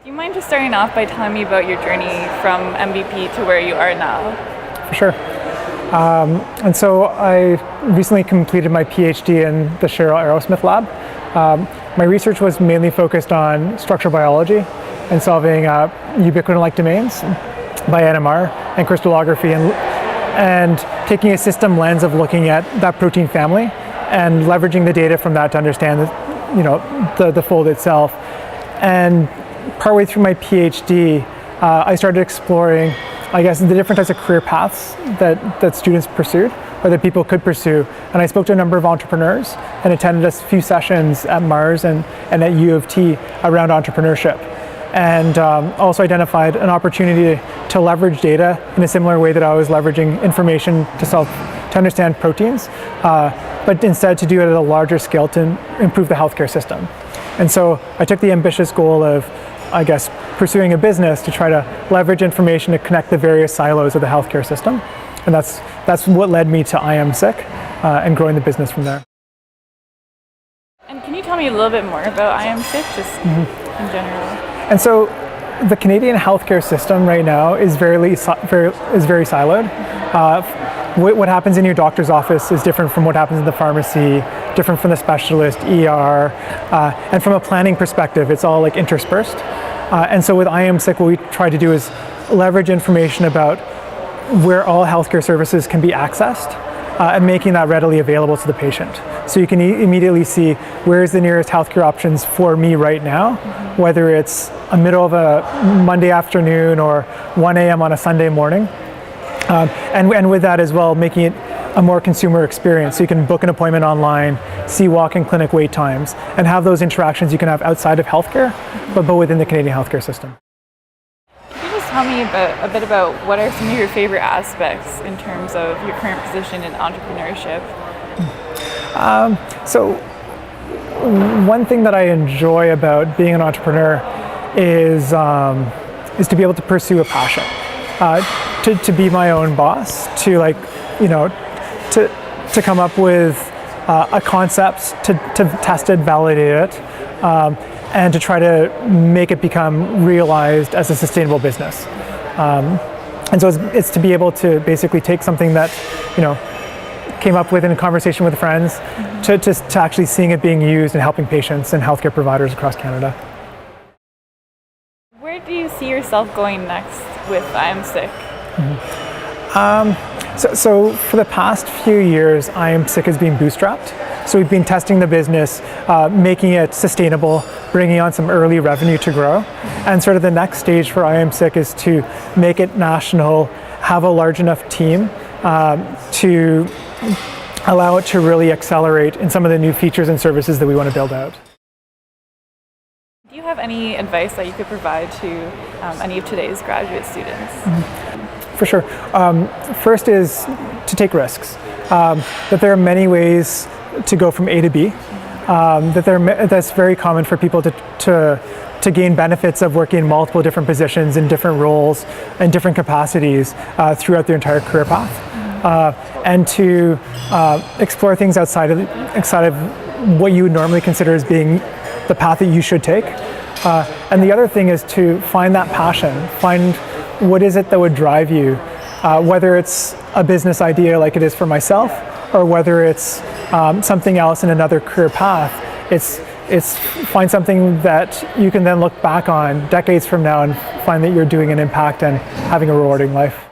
Do you mind just starting off by telling me about your journey from MBP to where you are now? For sure. And so I recently completed my PhD in the Cheryl Aerosmith lab. My research was mainly focused on structural biology and solving ubiquitin-like domains by NMR and crystallography and taking a system lens of looking at that protein family and leveraging the data from that to understand the fold itself. And partway through my PhD, I started exploring, I guess, the different types of career paths that students pursued or that people could pursue. And I spoke to a number of entrepreneurs and attended a few sessions at Mars and at U of T around entrepreneurship. And also identified an opportunity to leverage data in a similar way that I was leveraging information to understand proteins, but instead to do it at a larger scale to improve the healthcare system. And so I took the ambitious goal of, I guess, pursuing a business to try to leverage information to connect the various silos of the healthcare system. And that's what led me to iamsick and growing the business from there. And can you tell me a little bit more about iamsick, just in general? And so the Canadian healthcare system right now is very siloed. What happens in your doctor's office is different from what happens in the pharmacy, different from the specialist, ER, and from a planning perspective, it's all like interspersed. And so with iamsick, what we try to do is leverage information about where all healthcare services can be accessed and making that readily available to the patient. So you can immediately see where is the nearest healthcare options for me right now, whether it's a middle of a Monday afternoon or 1 a.m. on a Sunday morning. And with that as well, making it a more consumer experience. So you can book an appointment online, see walk-in clinic wait times, and have those interactions you can have outside of healthcare, but within the Canadian healthcare system. Can you just tell me a bit about what are some of your favorite aspects in terms of your current position in entrepreneurship? So one thing that I enjoy about being an entrepreneur is to be able to pursue a passion, to be my own boss, to come up with a concept, to test it, validate it, and to try to make it become realized as a sustainable business. And so it's to be able to basically take something that came up with in a conversation with friends to actually seeing it being used and helping patients and healthcare providers across Canada. Where do you see yourself going next with iamsick? So for the past few years, iamsick has been bootstrapped. So we've been testing the business, making it sustainable, bringing on some early revenue to grow. And sort of the next stage for iamsick is to make it national, have a large enough team to allow it to really accelerate in some of the new features and services that we want to build out. Do you have any advice that you could provide to any of today's graduate students? For sure. First is to take risks. That there are many ways to go from A to B. That's very common for people to gain benefits of working in multiple different positions in different roles and different capacities throughout their entire career path. And to explore things outside of what you would normally consider as being the path that you should take. And the other thing is to find that passion, find what is it that would drive you, whether it's a business idea like it is for myself, or whether it's something else in another career path. It's find something that you can then look back on decades from now and find that you're doing an impact and having a rewarding life.